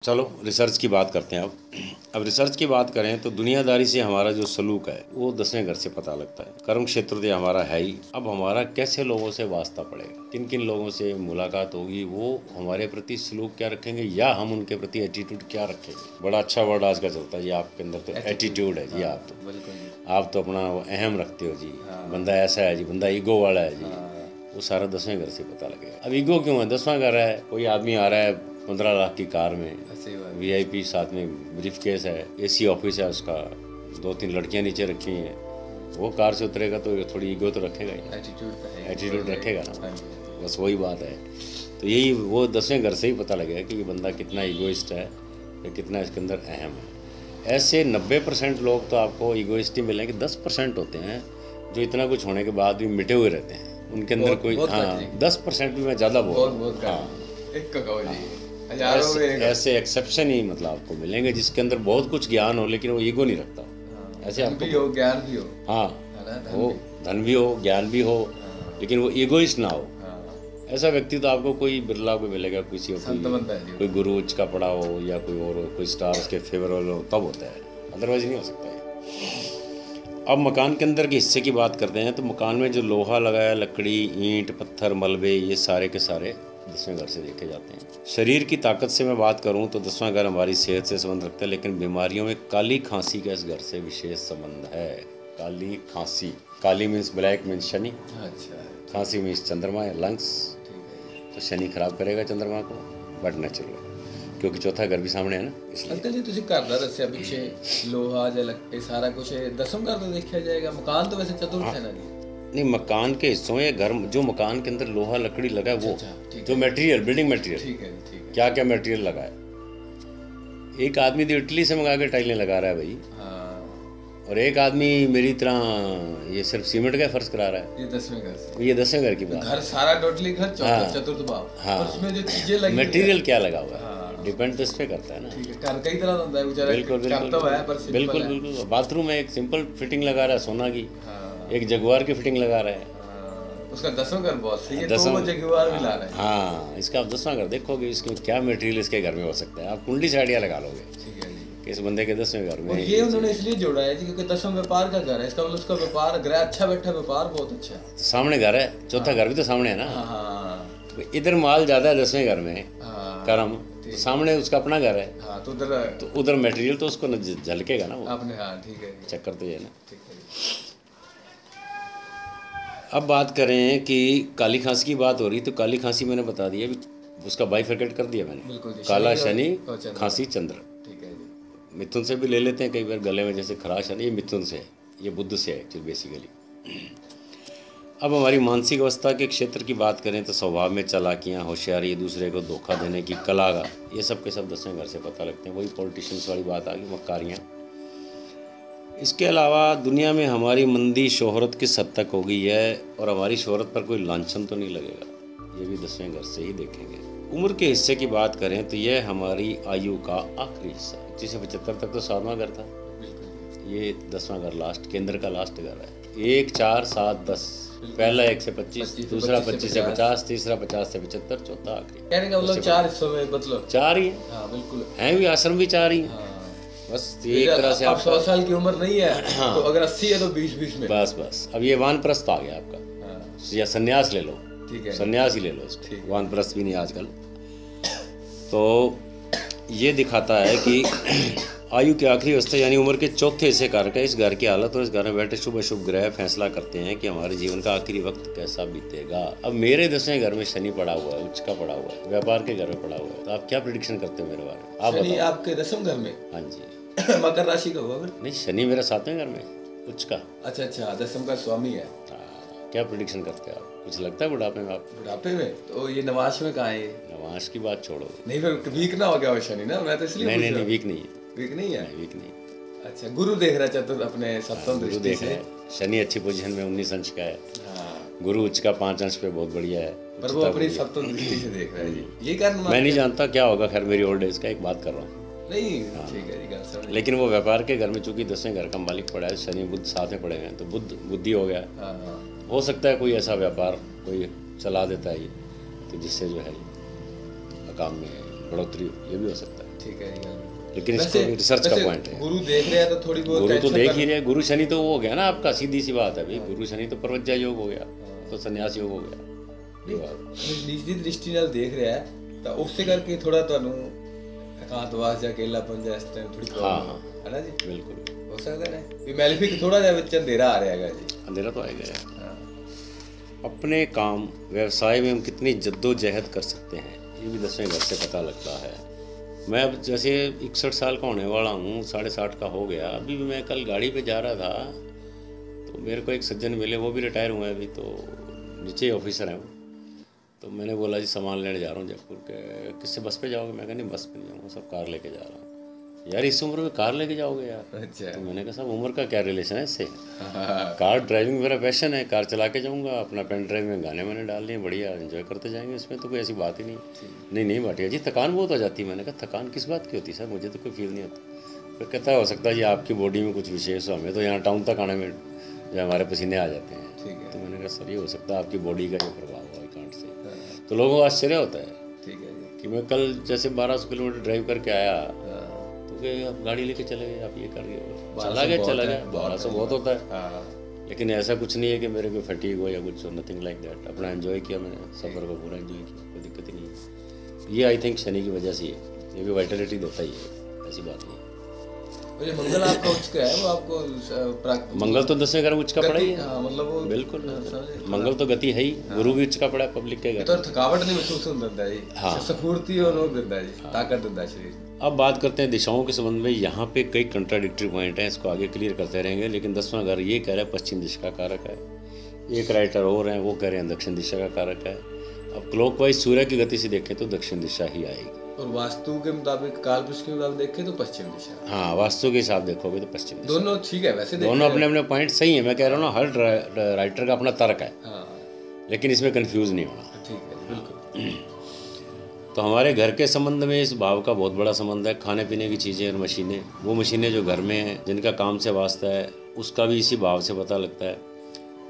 चलो रिसर्च की बात करते हैं। अब रिसर्च की बात करें तो दुनियादारी से हमारा जो सलूक है वो 10वें घर से पता लगता है। कर्म क्षेत्र तो हमारा है ही। अब हमारा कैसे लोगों से वास्ता पड़ेगा, किन किन लोगों से मुलाकात होगी, वो हमारे प्रति सलूक क्या रखेंगे या हम उनके प्रति एटीट्यूड क्या रखेंगे। बड़ा अच्छा वर्ड आज का चलता है जी, आपके अंदर तो एटीट्यूड है जी। आप तो अपना अहम रखते हो जी। बंदा ऐसा है जी, बंदा ईगो वाला है जी। वो सारा 10वें घर से पता लगेगा। अब ईगो क्यों है? 10वां घर है, कोई आदमी आ रहा है 15 लाख की कार में, VIP साथ में ब्रीफ केस है, AC ऑफिस है उसका, 2-3 लड़कियां नीचे रखी हैं, वो कार से उतरेगा तो थोड़ी ईगो तो रखेगा ही, एटीट्यूड रखेगा ना। बस वही बात है। तो यही वो 10वें घर से ही पता लगेगा कि ये बंदा कितना ईगोइस्ट है या कितना इसके अंदर अहम है। ऐसे 90% लोग तो आपको ईगोइस्ट ही मिलेंगे। 10% होते हैं जो इतना कुछ होने के बाद भी मिटे हुए रहते हैं, उनके अंदर कोई 10% भी मैं ज़्यादा बोल ऐसे एक्सेप्शन ही मतलब आपको मिलेंगे जिसके अंदर बहुत कुछ ज्ञान हो लेकिन वो ईगो नहीं रखता। ऐसे आपको ज्ञान भी हो, वो धन भी हो, ज्ञान भी हो, लेकिन वो ईगोइस्ट ना हो। ऐसा व्यक्ति तो आपको कोई बिरला को मिलेगा, कोई गुरु उच्च का पड़ा हो या कोई और कोई स्टार्स के फेवरेबल हो तब होता है, अदरवाइज नहीं हो सकता है। अब मकान के अंदर के हिस्से की बात करते हैं तो मकान में जो लोहा लगाया, लकड़ी, ईंट, पत्थर, मलबे, ये सारे के सारे 10वें घर से देखे जाते हैं। शरीर की ताकत से मैं बात करूं तो 10वां घर हमारी सेहत से संबंध रखता है, लेकिन बीमारियों में काली खांसी का इस घर से विशेष संबंध है। काली खांसी, काली मीन्स ब्लैक मीन्स शनि, खांसी मीन्स चंद्रमा या लंग्स। तो शनि खराब करेगा चंद्रमा को, बट नेचुरल, क्योंकि चौथा घर भी सामने है ना, इसलिए। अंकल जी ਤੁਸੀਂ ਘਰ ਦਾ ਦੱਸਿਆ ਪਿੱਛੇ ਲੋਹਾ ਜਾਂ ਲੱਕੜੀ सारा कुछ 10वें घर तो देखा जाएगा। मकान तो वैसे चतुर्थ है ना जी? नहीं, मकान के हिस्सों में घर जो मकान के अंदर लोहा लकड़ी लगा है वो जो मटेरियल, बिल्डिंग मटेरियल, ठीक है क्या क्या मटेरियल लगा है। एक आदमी तो इटली से मंगा के टाइलें लगा रहा है भाई, और एक आदमी मेरी तरह ये सिर्फ सीमेंट का फर्श करा रहा है। ये 10वें घर से, ये 10वें घर की बात। घर सारा टोटली घर चतुर्थ भाव, उसमें जो चीजें लगी, मटेरियल क्या लगा हुआ है, डिपेंड तो इस पे करता है ना। घर कई तरह का होता है बेचारा, बिल्कुल। बाथरूम में एक सिंपल फिटिंग लगा रहा है सोना की, एक जगुआर की फिटिंग लगा रहा है, उसका 10वां घर बहुत सही है, तो वो जगुआर भी ला रहा है। हाँ, इसका आप 10वां घर देखोगे, इसमें क्या मटेरियल इसके घर में हो सकता है, आप कुंडली से आइडिया लगा लोगे कि इस बंदे के 10वें घर में। ये उन्होंने इसलिए जोड़ा है क्योंकि 10वां व्यापार का घर है, इसका मतलब उसका व्यापार ग्रह अच्छा बैठा, व्यापार बहुत अच्छा है। तो सामने घर है, चौथा घर भी तो सामने है ना। इधर माल ज्यादा है 10वें घर में, कर्म, तो सामने उसका अपना घर है, तो उधर मटेरियल तो उसको झलकेगा ना वो अपने। ठीक है, चक्कर तो ये है ना। अब बात करें कि काली खांसी की बात हो रही, तो काली खांसी मैंने बता दिया, उसका बाइफरकेट कर दिया मैंने, काला शनि, खांसी, चंद्र। ठीक है जी। मिथुन से भी ले लेते हैं कई बार, गले में जैसे खराश है, ये मिथुन से है, ये बुध से है एक्चुअली बेसिकली। अब हमारी मानसिक अवस्था के क्षेत्र की बात करें तो स्वभाव में चालाकियाँ, होशियारी, दूसरे को धोखा देने की कला, ये सब के सब 10वें घर से पता लगते हैं। वही पॉलिटिशियंस वाली बात आ गई, मक्कारियाँ। इसके अलावा दुनिया में हमारी मंदी शोहरत किस हद तक हो गई है, और हमारी शोहरत पर कोई लांछन तो नहीं लगेगा, ये भी 10वें घर से ही देखेंगे। उम्र के हिस्से की बात करें तो यह हमारी आयु का आखिरी हिस्सा है। 25 तक तो 7वां घर था, ये 10वां घर लास्ट, केंद्र का लास्ट घर है। 1, 4, 7, 10, पहला 1 से 25, दूसरा 25 से 50, तीसरा 50 से 75, चौथा आखिरी। कहने का मतलब 4 हिस्सों में, मतलब 4 ही है। बिल्कुल है भी, आश्रम भी 4 ही है। बस एक तरह से आप 100 साल की उम्र नहीं है, तो अगर 80 है तो 20-20 में। बस अब ये वानप्रस्थ आ गया आपका, या सन्यास ले लो, ठीक है, सन्यास ही ले लो इसको, वानप्रस्थ भी नहीं आजकल। तो ये दिखाता है कि आयु की आखिरी अवस्था यानी उम्र के चौथे हिस्से कारक है। इस घर की हालत और इस घर में बैठे शुभ अशुभ ग्रह फैसला करते हैं कि हमारे जीवन का आखिरी वक्त कैसा बीतेगा। अब मेरे 10वें घर में शनि पड़ा हुआ है, उच्च का पड़ा हुआ है, व्यापार के घर में पड़ा हुआ है, तो आप क्या प्रेडिक्शन करते हो मेरे बारे में? आप बताओ। आपके 10वें घर में? हाँ जी। मकर राशि का हुआ? नहीं, शनि मेरा 7वें घर में, उच्च का। अच्छा, 10वें का स्वामी है। क्या प्रेडिक्शन करते हैं आप? कुछ लगता है बुढ़ापे में आप? बुढ़ापे में तो ये नवाश में कहाँ है? नवाश की बात छोड़ो। नहीं, फिर वीक ना हो गया वो शनि ना, मैं तो इसलिए नहीं, वीक नहीं है। वीक नहीं है? वीक नहीं। अच्छा, गुरु देख रहा चतुर्थ अपने सप्तम दृष्टि से। शनि अच्छी पोजीशन में 19 अंश का है, गुरु उच्च का 5 अंश पे बहुत बढ़िया है, पर वो अपनी सप्तम दृष्टि से देख रहा है जी। ये कारण मैं नहीं जानता क्या होगा, खैर मेरी ओल्ड एज का एक बात कर रहा हूँ। नहीं, ठीक है जी, लेकिन वो व्यापार के घर में चूंकि 10वें घर का मालिक पड़ा है, शनि बुध साथ में पड़े हुए हैं, तो बुद्धि हो गया। हो सकता है कोई ऐसा व्यापार कोई चला देता है ये, तो जिससे जो है काम में बढ़ोतरी, ये भी हो सकता है। ठीक है जी। लेकिन इसको रिसर्च का पॉइंट है। गुरु देख रहे हैं तो थोड़ी बहुत गुरु तो देख ही रहे, गुरु शनि तो वो हो गया ना आपका, सीधी सी बात है भाई। गुरु शनि तो प्रवज्जा योग हो गया, तो संन्यास योग हो गया। ये बात निजी दृष्टि ਨਾਲ देख रहा है तो उससे करके थोड़ा ਤੁਹਾਨੂੰ एकांतवास ਜਾਂ अकेलापन ਜਾਂ ਇਸ ਤਰ੍ਹਾਂ ਥੋੜੀ ਪ੍ਰੋਬਲਮ ਹੈ ਨਾ ਜੀ। बिल्कुल हो सकता है भी मैलेफिक थोड़ा ਜਿਹਾ ਵਿੱਚ अंधेरा आ रहा है जी। अंधेरा तो आएगा यार। अपने काम व्यवसाय में हम कितनी जद्दोजहद कर सकते हैं, ये भी 10वें घर से पता लगता है। मैं अब जैसे 61 साल का होने वाला हूँ, 60.5 का हो गया। अभी भी मैं कल गाड़ी पे जा रहा था तो मेरे को एक सज्जन मिले, वो भी रिटायर हुए हैं अभी, तो नीचे ऑफिसर हैं वो। तो मैंने बोला जी सामान लेने जा रहा हूँ जयपुर के, किससे बस पे जाओगे? मैं कहा नहीं बस पे नहीं जाऊँगा, सब कार लेके जा रहा हूँ। यार इस उम्र में कार लेके जाओगे यार? अच्छा। तो मैंने कहा साहब उम्र का क्या रिलेशन है इससे? कार ड्राइविंग मेरा पैशन है, कार चला के जाऊँगा, अपना पेन ड्राइव में गाने मैंने डाल लिए, बढ़िया एंजॉय करते जाएंगे, इसमें तो कोई ऐसी बात ही नहीं। नहीं भाटिया जी थकान बहुत हो जाती है। मैंने कहा थकान किस बात की होती है सर, मुझे तो कोई फील नहीं होता। फिर कहता हो सकता है जी आपकी बॉडी में कुछ विशेष हो, हमें तो यहाँ टाउन तक आने में जो हमारे पसीने आ जाते हैं। ठीक है। तो मैंने कहा सर ये हो सकता है आपकी बॉडी का ये प्रभाव हो कांट से। तो लोगों को आश्चर्य होता है। ठीक है जी। कि मैं कल जैसे 1200 किलोमीटर ड्राइव करके आया तो कि आप गाड़ी लेके चले गए, आप ये कर रहे हो, चला गया 1200 बहुत होता है। लेकिन ऐसा कुछ नहीं है कि मेरे को फटीग हो या कुछ, नथिंग लाइक दैट। अपना एंजॉय किया मैंने, सफ़र को पूरा एंजॉय किया, कोई दिक्कत ही नहीं है। ये आई थिंक शनि की वजह से है, ये भी वाइटलिटी देता ही है, ऐसी बात नहीं है। ये मंगल आपका उच्च का है, वो आपको मंगल तो 10वें घर में उच्च का पड़ा ही है। हाँ, मतलब वो बिल्कुल मंगल तो गति है ही। गुरु भी उच्च का पड़ा है पब्लिक के घर। तो थकावट नहीं महसूस होता है जी। हाँ। स्फूर्ति और वो देता है जी, ताकत देता है शरीर। अब बात करते हैं दिशाओं के संबंध में। यहाँ पे कई कंट्राडिक्टरी पॉइंट हैं, इसको आगे क्लियर करते रहेंगे। लेकिन 10वां घर ये कह रहा है पश्चिम दिशा का कारक है। एक राइटर और हैं वो कह रहे हैं दक्षिण दिशा का कारक है। अब क्लॉकवाइज सूर्य की गति से देखें तो दक्षिण दिशा ही आएगी, और वास्तु के मुताबिक, काल पुरुष के मुताबिक देखें तो पश्चिम दिशा। हाँ वास्तु के हिसाब देखोगे तो पश्चिम दिशा। दोनों ठीक है वैसे, दोनों अपने अपने पॉइंट सही है। मैं कह रहा हूँ ना, हर राइटर का अपना तर्क है। हाँ। लेकिन इसमें कंफ्यूज नहीं होना। ठीक है बिल्कुल। तो हमारे घर के संबंध में इस भाव का बहुत बड़ा संबंध है। खाने पीने की चीज़ें और मशीनें, वो मशीनें जो घर में हैं जिनका काम से वास्ता है, उसका भी इसी भाव से पता लगता है।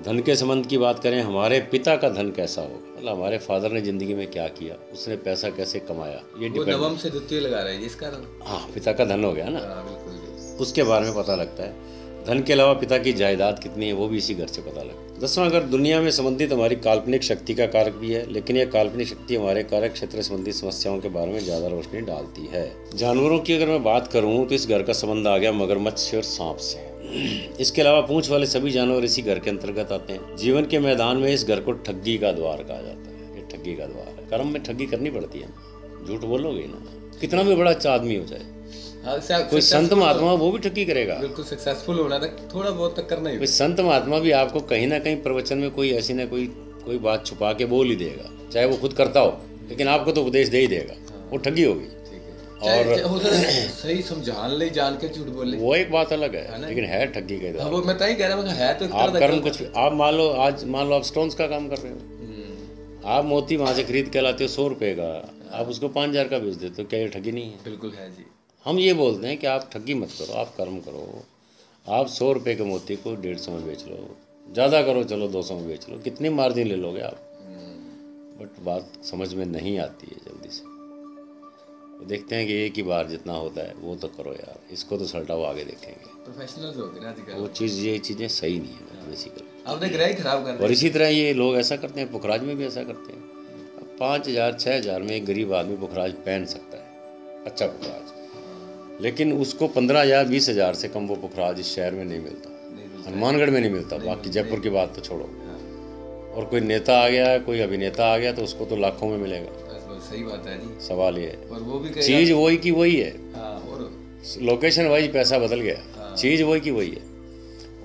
धन के संबंध की बात करें, हमारे पिता का धन कैसा होगा, मतलब हमारे फादर ने ज़िंदगी में क्या किया, उसने पैसा कैसे कमाया, ये वो नवम से द्वितीय लगा रहे हैं जिस कारण। हाँ पिता का धन हो गया ना। हाँ बिल्कुल जी। उसके बारे में पता लगता है। धन के अलावा पिता की जायदाद कितनी है वो भी इसी घर से पता लगता है। 10वां घर दुनिया में संबंधित हमारी काल्पनिक शक्ति का कारक भी है, लेकिन यह काल्पनिक शक्ति हमारे कार्यक क्षेत्र संबंधी समस्याओं के बारे में ज़्यादा रोशनी डालती है। जानवरों की अगर मैं बात करूँ तो इस घर का संबंध आ गया मगरमच्छ और सांप से। इसके अलावा पूंछ वाले सभी जानवर इसी घर के अंतर्गत आते हैं। जीवन के मैदान में इस घर को ठगी का द्वार कहा जाता है। ये ठगी का द्वार है। कर्म में ठगी करनी पड़ती है, झूठ बोलोगे ना, कितना भी बड़ा अच्छा आदमी हो जाए, कोई संत महात्मा वो भी ठगी करेगा। बिल्कुल सक्सेसफुल होना तक थोड़ा बहुत तक करना ही। कोई संत महात्मा भी आपको कहीं ना कहीं प्रवचन में कोई ऐसी ना कोई बात छुपा के बोल ही देगा, चाहे वो खुद करता हो, लेकिन आपको तो उपदेश दे ही देगा। वो ठगी होगी। और सही समझान ले जान के झूठ बोले, वो एक बात अलग है, लेकिन है ठगी के द्वारा। वो मैं तो ही कह रहा हूँ है तो आप कर्म कुछ, आप मान लो आप स्टोन्स का काम कर रहे हो, आप मोती वहाँ से खरीद के लाते हो 100 रुपये का, आप उसको 5000 का बेच देते हो, क्या ये ठगी नहीं है? बिल्कुल है जी। हम ये बोलते हैं कि आप ठगी मत करो, आप कर्म करो। आप 100 रुपये के मोती को 150 में बेच लो, ज़्यादा करो चलो 200 में बेच लो, कितनी मार्जिन ले लोगे आप? बट बात समझ में नहीं आती है जल्दी से। देखते हैं कि एक ही बार जितना होता है वो तो करो यार, इसको तो सल्टाओ, आगे देखेंगे। प्रोफेशनल्स हो गए ना आजकल, वो ये चीज़ें सही नहीं है बेसिकली। आपने ग्रह ही खराब कर दिया। और इसी तरह ये लोग ऐसा करते हैं, पुखराज में भी ऐसा करते हैं। 5000 6000 में एक गरीब आदमी पुखराज पहन सकता है, अच्छा पुखराज, लेकिन उसको 15000 20000 से कम वो पुखराज इस शहर में नहीं मिलता, हनुमानगढ़ में नहीं मिलता। बाकी जयपुर की बात तो छोड़ो। और कोई नेता आ गया, कोई अभिनेता आ गया तो उसको तो लाखों में मिलेगा। सही बात है जी। सवाल ये है, और वो भी चीज वही की वही है। और लोकेशन वाइज पैसा बदल गया, चीज वही की वही है।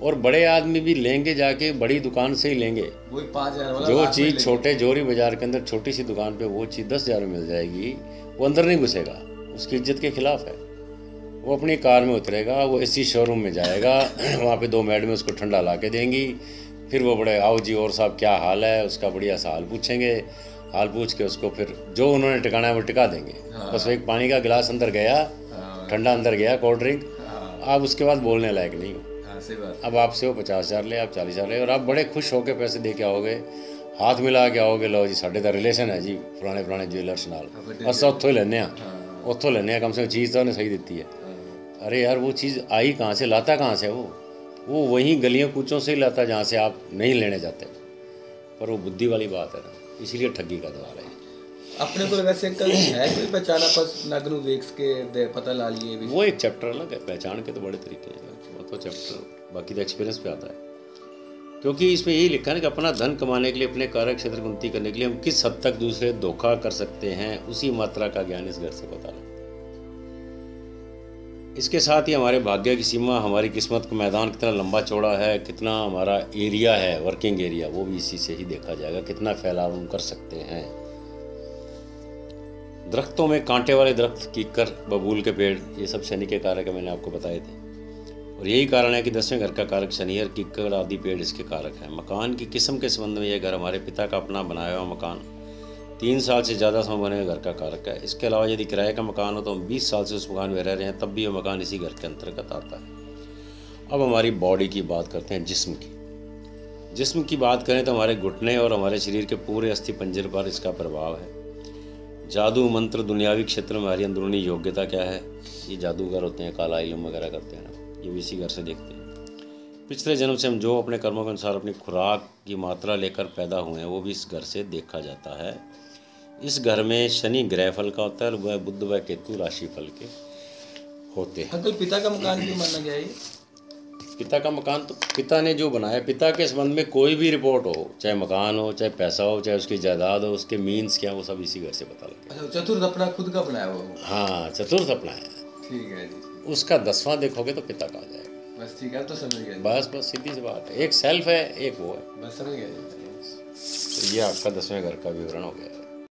और बड़े आदमी भी लेंगे जाके बड़ी दुकान से ही लेंगे, वही 5000 वाला जो चीज छोटे जोरी बाजार के अंदर छोटी सी दुकान पे वो चीज 10,000 में मिल जाएगी, वो अंदर नहीं घुसेगा, उसकी इज्जत के खिलाफ है। वो अपनी कार में उतरेगा, वो एसी शोरूम में जाएगा, वहाँ पे 2 मैडमें उसको ठंडा ला के देंगी, फिर वो बड़े आओ जी और साहब क्या हाल है, उसका बढ़िया सा हाल पूछेंगे, हाल पूछ के उसको फिर जो उन्होंने टिकाना है वो टिका देंगे। बस एक पानी का गिलास अंदर गया, ठंडा अंदर गया, कोल्ड ड्रिंक, आप उसके बाद बोलने लायक नहीं हो। सही बात। अब आपसे वो 50,000 ले, आप 40,000 ले, और आप बड़े खुश होकर पैसे दे के आओगे, हाथ मिला के आओगे, लो जी साढ़े तो रिलेशन है जी फलाने ज्वेलर्स नाल, अस उत्थों ही लेने, उतो लेने कम से कम चीज़ तो उन्हें सही देती है। अरे यार वो चीज़ आई कहाँ से, लाता कहाँ से वो वहीं गलियों कूचों से ही लाता जहाँ से आप नहीं लेने जाते। पर वो बुद्धि वाली बात है ना, इसीलिए ठगी का द्वार है। अपने को वैसे कभी है कोई पहचाना बस नग नू देख के पता ला लिए भी? वो एक चैप्टर अलग है, पहचान के तो बड़े तरीके हैं, वो तो चैप्टर बाकी तो एक्सपीरियंस पे आता है। क्योंकि इसमें यही लिखा है कि अपना धन कमाने के लिए, अपने कार्य क्षेत्र की उन्नति करने के लिए हम किस हद तक दूसरे धोखा कर सकते हैं, उसी मात्रा का ज्ञान इस घर से पता लगता है। इसके साथ ही हमारे भाग्य की सीमा, हमारी किस्मत का मैदान कितना लंबा चौड़ा है, कितना हमारा एरिया है, वर्किंग एरिया, वो भी इसी से ही देखा जाएगा, कितना फैलाव हम कर सकते हैं। दरख्तों में कांटे वाले दरख्त, कीकर, बबूल के पेड़, ये सब शनि के कारक है, मैंने आपको बताए थे। और यही कारण है कि 10वें घर का कारक शनि और कीकर आदि पेड़ इसके कारक हैं। मकान की किस्म के संबंध में यह घर हमारे पिता का अपना बनाया हुआ मकान 3 साल से ज़्यादा समय बने हुए घर का कारक है। इसके अलावा यदि किराए का मकान हो तो हम 20 साल से उस मकान में रह रहे हैं, तब भी वो मकान इसी घर के अंतर्गत आता है। अब हमारी बॉडी की बात करते हैं, जिस्म की बात करें तो हमारे घुटने और हमारे शरीर के पूरे अस्थि पंजर पर इसका प्रभाव है। जादू मंत्र दुनियावी क्षेत्र में हमारी अंदरूनी योग्यता क्या है, ये जादूगर होते हैं, काला इल्म वगैरह करते हैं ना, ये भी इसी घर से देखते हैं। पिछले जन्म से हम जो अपने कर्मों के अनुसार अपनी खुराक की मात्रा लेकर पैदा हुए हैं, वो भी इस घर से देखा जाता है। इस घर में शनि ग्रह फल का होता है और वह बुध व केतु राशि फल के होते हैं। अंकल पिता का मकान क्यों माना गया है? पिता का मकान तो पिता ने जो बनाया, पिता के संबंध में कोई भी रिपोर्ट हो, चाहे मकान हो, चाहे पैसा हो, चाहे उसकी जायदाद हो, उसके मीन्स क्या, वो सब इसी घर से पता लगता है। अच्छा, चतुर्थ अपना खुद का बनाया हुआ? हाँ, चतुर्थ अपना है। ठीक है जी। उसका 10वां देखोगे तो पिता कहा जाएगा। बस ठीक है, तो समझ गया। बस सीधी सी बात है, एक सेल्फ है, एक वो है। बस समझ गया जी। तो ये आपका 10वें घर का विवरण हो गया।